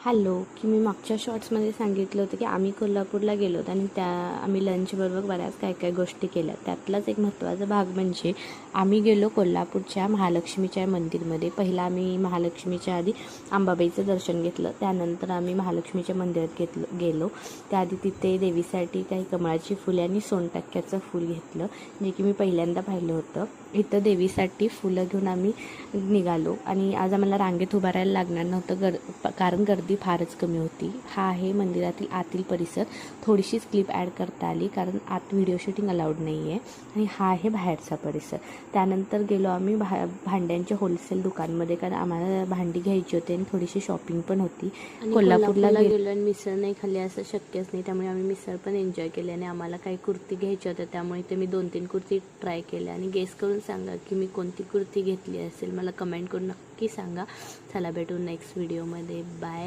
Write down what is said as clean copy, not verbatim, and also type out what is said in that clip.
Hello की मी मागच्या शॉर्ट्समध्ये सांगितलं होतं की आम्ही कोल्हापूरला गेलो आणि आम्ही लंचबरोबर बऱ्याच काय काय गोष्टी केल्या. त्यातलाच एक महत्त्वाचा भाग म्हणजे आम्ही गेलो कोल्हापूरच्या महालक्ष्मीच्या मंदिरमध्ये. पहिला आम्ही महालक्ष्मीच्या आधी अंबाबाईचं दर्शन घेतलं, त्यानंतर आम्ही महालक्ष्मीच्या मंदिरात गेलो. त्याआधी तिथे देवीसाठी काही कमळाची फुले आणि सोनटक्क्याचं फूल घेतलं, जे की मी पहिल्यांदा पाहिलं होतं. इथं देवीसाठी फुलं घेऊन आम्ही निघालो आणि आज आम्हाला रांगेत उभारायला लागणार नव्हतं कारण गर्दी फारच कमी होती. हा आहे मंदिरातील आतील परिसर. थोडीशीच क्लिप ॲड करता आली कारण आत व्हिडिओ शूटिंग अलाउड नाही आहे. आणि हा आहे बाहेरचा परिसर. त्यानंतर गेलो आम्ही भांड्यांच्या होलसेल दुकानमध्ये, कारण आम्हाला भांडी घ्यायची होती आणि थोडीशी शॉपिंग पण होती. कोल्हापूरला गेलो आणि मिसळ नाही खाल्ली असं शक्यच नाही, त्यामुळे आम्ही मिसळ पण एन्जॉय केली. आणि आम्हाला काही कुर्ती घ्यायच्या होत्या, त्यामुळे ते मी 2-3 कुर्ती ट्राय केल्या. आणि गेस करून सांगा की मी कोणती कुर्ती घेतली असेल, मला कमेंट करून नक्की सांगा. चला भेटू नेक्स्ट व्हिडिओमध्ये. बाय.